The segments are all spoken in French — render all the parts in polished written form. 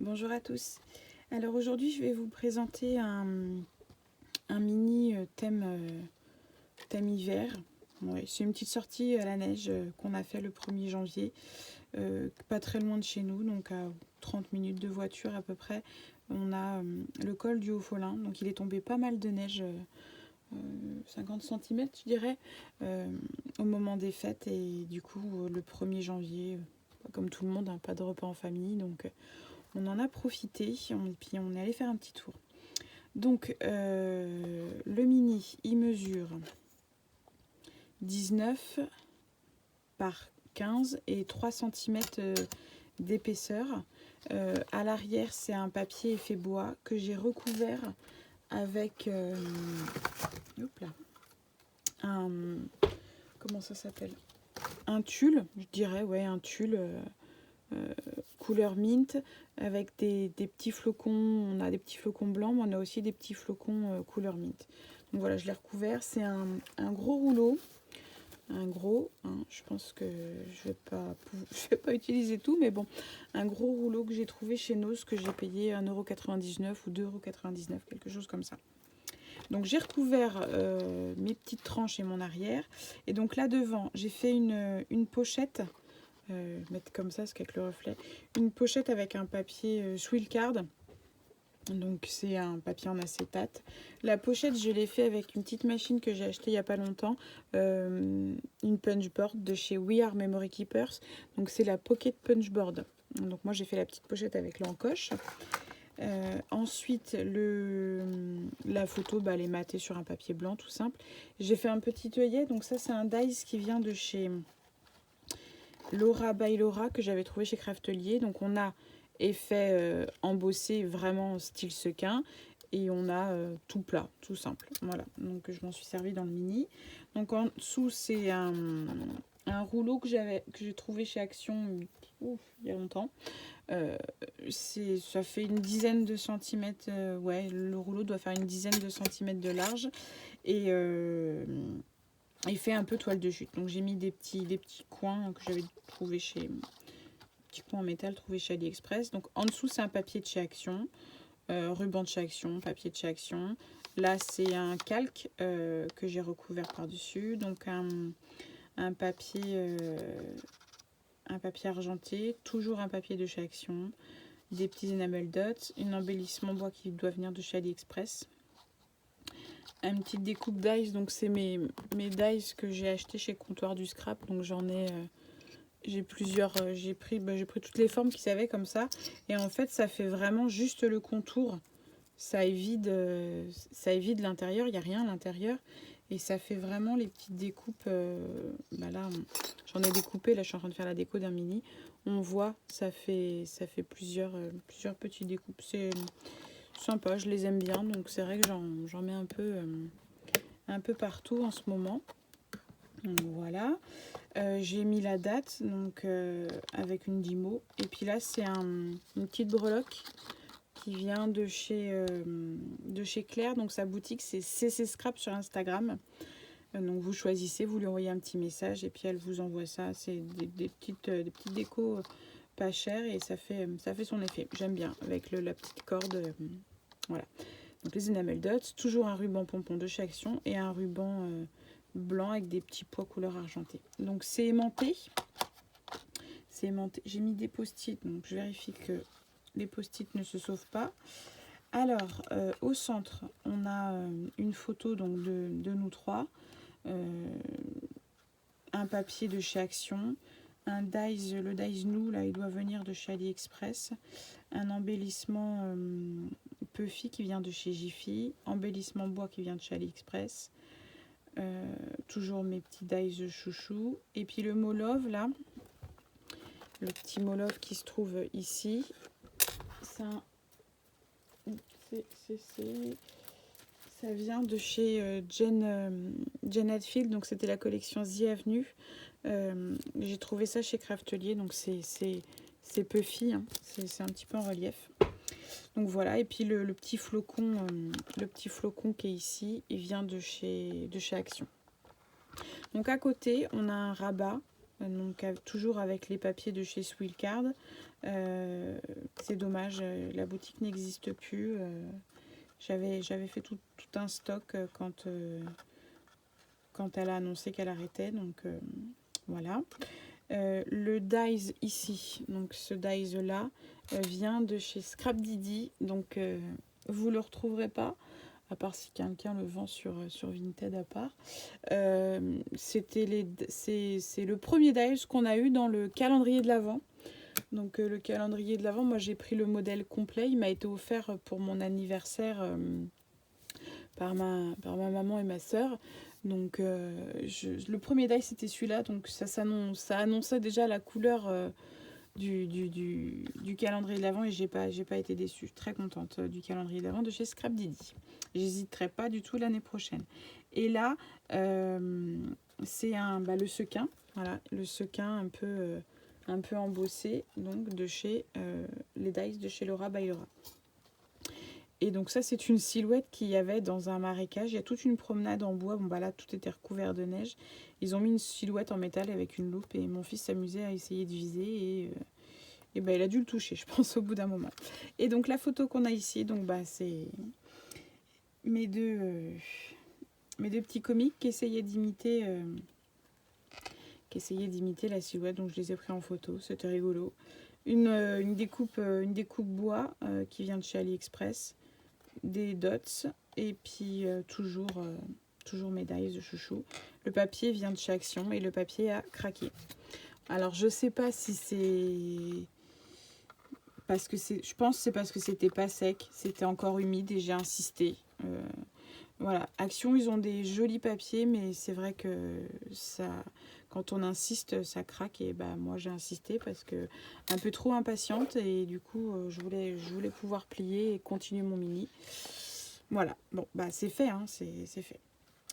Bonjour à tous. Alors aujourd'hui je vais vous présenter un mini thème hiver. Ouais, c'est une petite sortie à la neige qu'on a fait le 1er janvier, pas très loin de chez nous, donc à 30 minutes de voiture à peu près. On a le col du Haut-Folin, donc il est tombé pas mal de neige, 50 cm je dirais, au moment des fêtes. Et du coup le 1er janvier, comme tout le monde, pas de repas en famille, donc on en a profité et puis on est allé faire un petit tour. Donc le mini il mesure 19 par 15 et 3 cm d'épaisseur. À l'arrière c'est un papier effet bois que j'ai recouvert avec comment ça s'appelle, un tulle, je dirais, ouais, un tulle couleur mint avec des petits flocons. On a des petits flocons blancs, mais on a aussi des petits flocons couleur mint. Donc voilà, je l'ai recouvert. C'est un gros rouleau, un gros, je pense que je vais pas utiliser tout, mais bon, un gros rouleau que j'ai trouvé chez Noz, que j'ai payé 1,99 € ou 2,99 €, quelque chose comme ça. Donc j'ai recouvert mes petites tranches et mon arrière. Et donc là devant, j'ai fait une pochette, mettre comme ça, parce qu'avec le reflet, une pochette avec un papier Swilcard. Donc c'est un papier en acétate. La pochette, je l'ai fait avec une petite machine que j'ai achetée il n'y a pas longtemps, une punchboard de chez We Are Memory Keepers. Donc c'est la Pocket Punchboard. Donc moi j'ai fait la petite pochette avec l'encoche. Ensuite la photo, elle est matée sur un papier blanc tout simple. J'ai fait un petit œillet. Donc ça c'est un dies qui vient de chez Laura by Laura, que j'avais trouvé chez Craftelier. Donc on a effet embossé vraiment style sequin, et on a tout plat, tout simple. Voilà, donc je m'en suis servi dans le mini. Donc en dessous c'est un rouleau que j'ai trouvé chez Action il y a longtemps. Ça fait une dizaine de centimètres, ouais, le rouleau doit faire une dizaine de centimètres de large, et il fait un peu toile de jute. Donc j'ai mis des petits coins que j'avais trouvé chez petits coins en métal trouvé chez AliExpress. Donc en dessous c'est un papier de chez Action, ruban de chez Action, papier de chez Action. Là c'est un calque que j'ai recouvert par dessus. Donc un papier argenté, toujours un papier de chez Action, des petits enamel dots, un embellissement bois qui doit venir de chez AliExpress, une petite découpe dies. Donc c'est mes dies que j'ai acheté chez Comptoir du Scrap. Donc j'en ai j'ai plusieurs, j'ai pris toutes les formes qu'ils avaient comme ça. Et en fait ça fait vraiment juste le contour, ça évite l'intérieur, il n'y a rien à l'intérieur, et ça fait vraiment les petites découpes. Là j'en ai découpé, là je suis en train de faire la déco d'un mini. On voit, ça fait plusieurs petites découpes. C'est sympa, je les aime bien. Donc c'est vrai que j'en mets un peu partout en ce moment. Donc voilà, j'ai mis la date, donc avec une Dymo. Et puis là c'est une petite breloque qui vient de chez Claire. Donc sa boutique c'est CC Scrap sur Instagram. Donc vous choisissez, vous lui envoyez un petit message et puis elle vous envoie ça. C'est des petites décos pas chères, et ça fait son effet. J'aime bien avec la petite corde. Voilà. Donc les enamel dots, toujours un ruban pompon de chez Action et un ruban blanc avec des petits pois couleur argentée. Donc c'est aimanté. J'ai mis des post-it, donc je vérifie que les post-it ne se sauvent pas. Alors au centre on a une photo donc de nous trois, un papier de chez Action, un dies, le dies nous là il doit venir de chez AliExpress, un embellissement Puffy qui vient de chez Jiffy, embellissement bois qui vient de chez AliExpress, toujours mes petits dies chouchou, et puis le mot love là, le petit mot love qui se trouve ici, ça vient de chez Jen Hadfield. Donc c'était la collection The Avenue. J'ai trouvé ça chez Craftelier. Donc c'est Puffy, c'est un petit peu en relief. Donc voilà, et puis le petit flocon qui est ici, il vient de chez Action. Donc à côté on a un rabat donc toujours avec les papiers de chez Swillcard. C'est dommage, la boutique n'existe plus. J'avais fait tout un stock quand elle a annoncé qu'elle arrêtait, donc voilà. Le dies ici, donc ce dies là, vient de chez Scrap Didi, donc vous le retrouverez pas, à part si quelqu'un le vend sur Vinted à part. C'est le premier dies qu'on a eu dans le calendrier de l'Avent. Donc le calendrier de l'Avent, moi j'ai pris le modèle complet, il m'a été offert pour mon anniversaire par ma maman et ma sœur. Donc le premier die c'était celui-là, donc ça annonçait déjà la couleur du calendrier de l'Avent et j'ai pas été déçue. Je suis très contente du calendrier de l'Avent de chez Scrap Didi. J'hésiterai pas du tout l'année prochaine. Et là, c'est le sequin, voilà, le sequin un peu embossé, donc de chez les dies de chez Laura by Laura. Et donc ça, c'est une silhouette qu'il y avait dans un marécage. Il y a toute une promenade en bois. Bon, bah là, tout était recouvert de neige. Ils ont mis une silhouette en métal avec une loupe. Et mon fils s'amusait à essayer de viser. Et bah, il a dû le toucher, je pense, au bout d'un moment. Et donc, la photo qu'on a ici, donc, bah, c'est mes deux petits comiques qui essayaient d'imiter la silhouette. Donc, je les ai pris en photo. C'était rigolo. Une découpe bois qui vient de chez AliExpress. Des dots et puis toujours médailles de chouchou. Le papier vient de chez Action et le papier a craqué. Alors je sais pas si c'est parce que je pense que c'est parce que c'était pas sec, c'était encore humide et j'ai insisté. Voilà, Action, ils ont des jolis papiers, mais c'est vrai que ça, quand on insiste, ça craque. Et bah moi j'ai insisté parce que un peu trop impatiente et du coup je voulais pouvoir plier et continuer mon mini. Voilà, bon bah c'est fait, hein, c'est fait.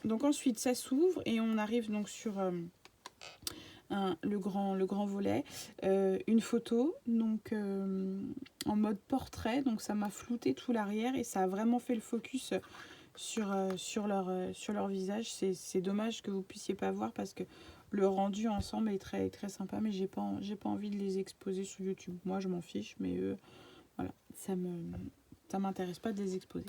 Donc ensuite ça s'ouvre et on arrive donc sur le grand volet, une photo donc en mode portrait, donc ça m'a flouté tout l'arrière et ça a vraiment fait le focus sur leur visage. C'est dommage que vous puissiez pas voir parce que le rendu ensemble est très très sympa, mais j'ai pas envie de les exposer sur YouTube. Moi je m'en fiche, mais voilà, ça m'intéresse pas de les exposer.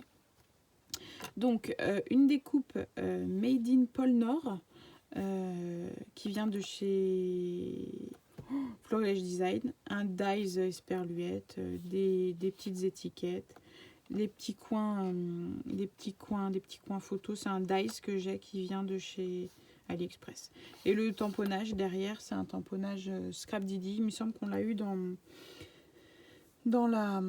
Donc une découpe made in Pôle Nord qui vient de chez Florilège Design, un dies Esperluette, des petites étiquettes, des petits coins photos. C'est un dies que j'ai qui vient de chez AliExpress. Et le tamponnage derrière, c'est un tamponnage Scrap Didi. Il me semble qu'on l'a eu dans la...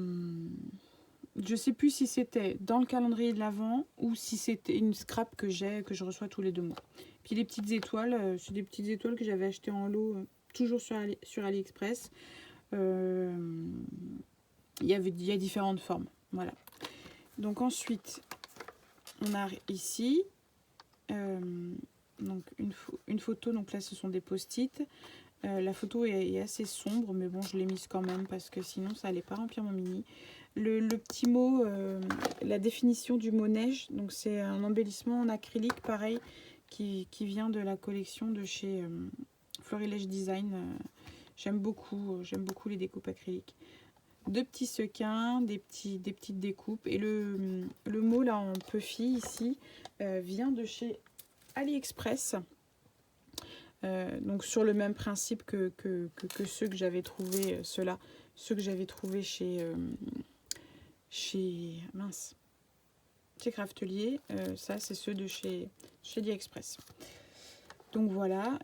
Je sais plus si c'était dans le calendrier de l'Avent ou si c'était une scrap que je reçois tous les 2 mois. Puis les petites étoiles, c'est des petites étoiles que j'avais achetées en lot, toujours sur AliExpress. Il y a différentes formes. Voilà. Donc ensuite, on a ici donc une photo. Donc là, ce sont des post-it. La photo est assez sombre, mais bon, je l'ai mise quand même parce que sinon, ça allait pas remplir mon mini. Le petit mot, la définition du mot neige, donc c'est un embellissement en acrylique pareil qui vient de la collection de chez Florilège Design. J'aime beaucoup les découpes acryliques. 2 petits sequins, des petites découpes. Et le mot là en puffy ici vient de chez AliExpress. Donc sur le même principe que ceux que j'avais trouvé, ceux que j'avais trouvé chez Craftelier. Ça c'est ceux de chez AliExpress. Donc voilà,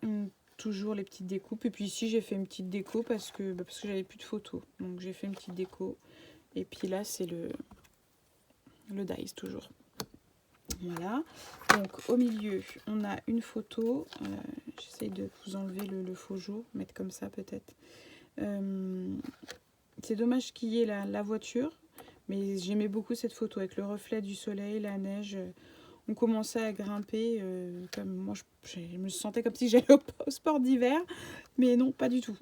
toujours les petites découpes. Et puis ici j'ai fait une petite déco parce que j'avais plus de photos, donc j'ai fait une petite déco. Et puis là c'est le dies toujours. Voilà, donc au milieu on a une photo. J'essaye de vous enlever le faux jour, mettre comme ça peut-être. C'est dommage qu'il y ait la voiture, mais j'aimais beaucoup cette photo avec le reflet du soleil, la neige. On commençait à grimper, comme moi je me sentais comme si j'allais au sport d'hiver, mais non, pas du tout.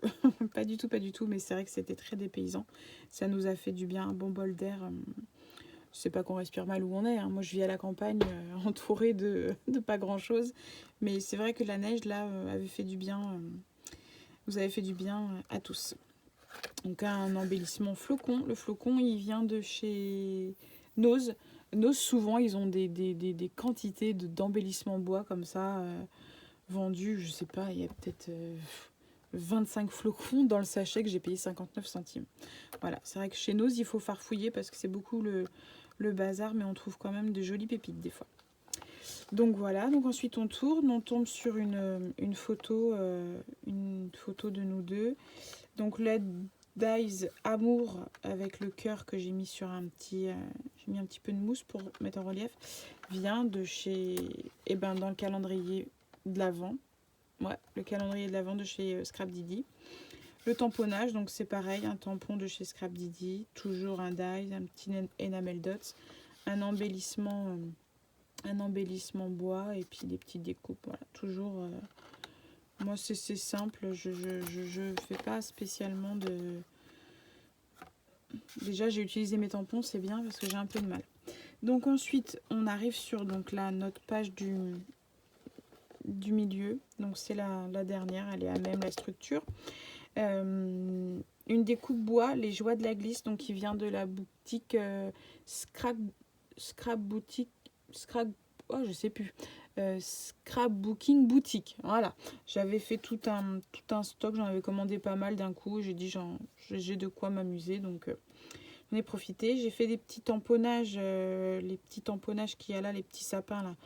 pas du tout, mais c'est vrai que c'était très dépaysant. Ça nous a fait du bien, un bon bol d'air. C'est pas qu'on respire mal où on est, hein. Moi je vis à la campagne, entourée de pas grand chose, mais c'est vrai que la neige là avait fait du bien. vous avez fait du bien à tous. Donc un embellissement flocon. Le flocon, il vient de chez Nose. Nose, souvent, ils ont des quantités d'embellissement bois comme ça, vendus. Je sais pas, il y a peut-être 25 flocons dans le sachet que j'ai payé 59 centimes. Voilà, c'est vrai que chez Nose, il faut farfouiller parce que c'est beaucoup le bazar, mais on trouve quand même de jolies pépites des fois. Donc voilà, donc ensuite on tourne, on tombe sur une photo de nous deux. Donc la Dies Amour avec le cœur que j'ai mis sur j'ai mis un petit peu de mousse pour mettre en relief, vient de chez, dans le calendrier de l'Avent. Ouais, le calendrier de l'Avent de chez Scrap Didi. Le tamponnage, donc c'est pareil, un tampon de chez Scrap Didi, toujours un Dies, un petit enamel dots, un embellissement bois et puis des petites découpes. Voilà, toujours. Moi, c'est simple. Je fais pas spécialement de. Déjà, j'ai utilisé mes tampons, c'est bien parce que j'ai un peu de mal. Donc ensuite, on arrive sur donc là notre page du milieu. Donc c'est la dernière, elle est à même la structure. Une découpe bois, les joies de la glisse, donc qui vient de la boutique Scrap Boutique. Oh, je sais plus. Scrapbooking Boutique. Voilà. J'avais fait tout un stock, j'en avais commandé pas mal d'un coup. J'ai dit j'ai de quoi m'amuser, donc j'en ai profité. J'ai fait des petits tamponnages, les petits tamponnages qu'il y a là, les petits sapins là.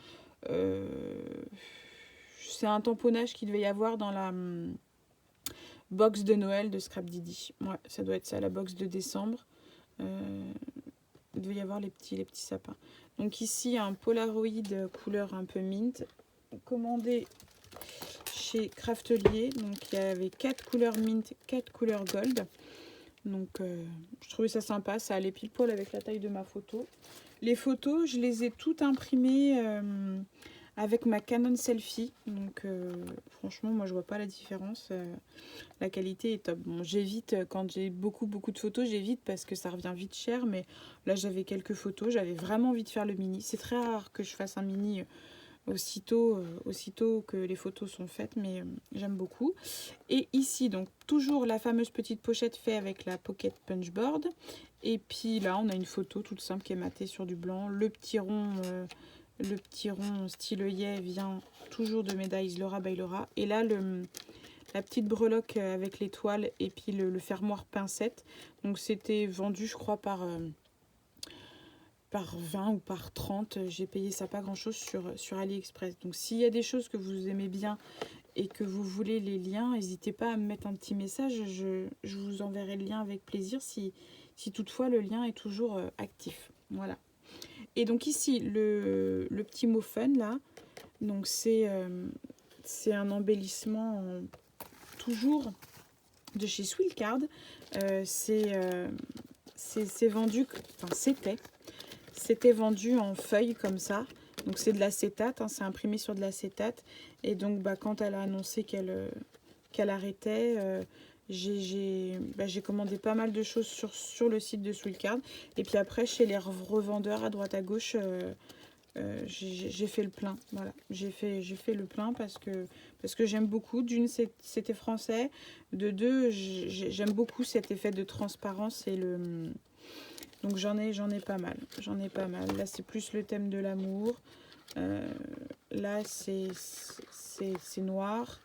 C'est un tamponnage qu'il devait y avoir dans la box de Noël de Scrap Didi. Ouais, ça doit être ça, la box de décembre. Il devait y avoir les petits sapins. Donc ici, un Polaroid couleur un peu mint, commandé chez Craftelier. Donc il y avait 4 couleurs mint, 4 couleurs gold. Donc je trouvais ça sympa, ça allait pile poil avec la taille de ma photo. Les photos, je les ai toutes imprimées avec ma Canon Selfie. Donc franchement, moi je vois pas la différence. La qualité est top. Bon, j'évite, quand j'ai beaucoup de photos, j'évite parce que ça revient vite cher. Mais là, j'avais quelques photos. J'avais vraiment envie de faire le mini. C'est très rare que je fasse un mini aussitôt que les photos sont faites. Mais j'aime beaucoup. Et ici, donc, toujours la fameuse petite pochette faite avec la Pocket Punchboard. Et puis là, on a une photo toute simple qui est matée sur du blanc. Le petit rond style œillet vient toujours de Médailles Laura by Laura. Et là, la petite breloque avec l'étoile et puis le fermoir pincette. Donc c'était vendu, je crois, par 20 ou par 30. J'ai payé ça pas grand chose sur AliExpress. Donc s'il y a des choses que vous aimez bien et que vous voulez les liens, n'hésitez pas à me mettre un petit message. Je vous enverrai le lien avec plaisir si toutefois le lien est toujours actif. Voilà. Et donc ici, le petit mot fun là, donc c'est un embellissement toujours de chez Swillcard. C'est vendu, enfin c'était vendu en feuilles comme ça. Donc c'est de l'acétate, hein, c'est imprimé sur de l'acétate. Et donc quand elle a annoncé qu'elle arrêtait, j'ai commandé pas mal de choses sur le site de Swillcard. Et puis après chez les revendeurs à droite à gauche, j'ai fait le plein. Voilà, j'ai fait le plein parce que j'aime beaucoup. D'une, c'était français. De deux, j'aime beaucoup cet effet de transparence et donc j'en ai pas mal. Là, c'est plus le thème de l'amour. Là, c'est noir.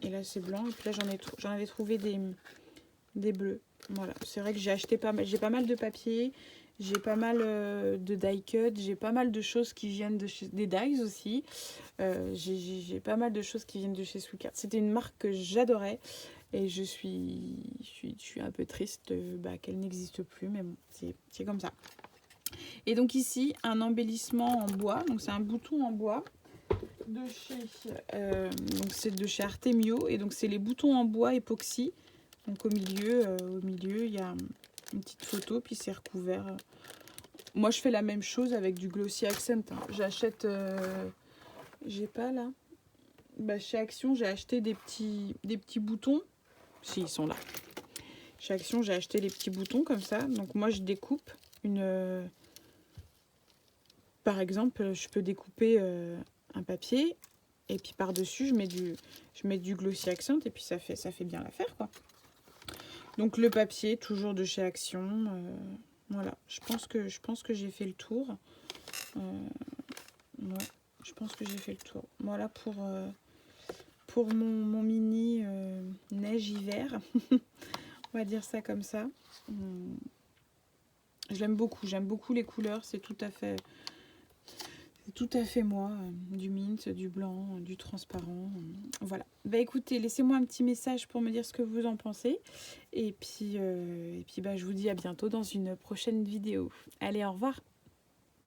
Et là, c'est blanc. Et puis là, j'en avais trouvé des bleus. Voilà, c'est vrai que j'ai pas mal de papier. J'ai pas mal de die cut, j'ai pas mal de choses qui viennent de chez des dies aussi. J'ai pas mal de choses qui viennent de chez Swillcard. C'était une marque que j'adorais et je suis un peu triste qu'elle n'existe plus, mais bon, c'est comme ça. Et donc ici, un embellissement en bois. Donc c'est un bouton en bois de donc c'est de chez Artemio et donc c'est les boutons en bois époxy. Donc au milieu, il y a une petite photo, puis c'est recouvert. Moi, je fais la même chose avec du Glossy Accent. Hein. J'achète... j'ai pas là. Chez Action, j'ai acheté des petits boutons. Si, ils sont là. Chez Action, j'ai acheté les petits boutons comme ça. Donc moi, je découpe une... par exemple, je peux découper un papier Et puis par-dessus, je mets du Glossy Accent et puis ça fait bien l'affaire, quoi. Donc le papier, toujours de chez Action. Voilà, je pense que j'ai fait le tour. Ouais, je pense que j'ai fait le tour. Voilà pour mon mini neige hiver. On va dire ça comme ça. J'aime beaucoup les couleurs, c'est tout à fait moi, du mint, du blanc, du transparent. Voilà. Bah écoutez, laissez-moi un petit message pour me dire ce que vous en pensez. Et puis bah, je vous dis à bientôt dans une prochaine vidéo. Allez, au revoir.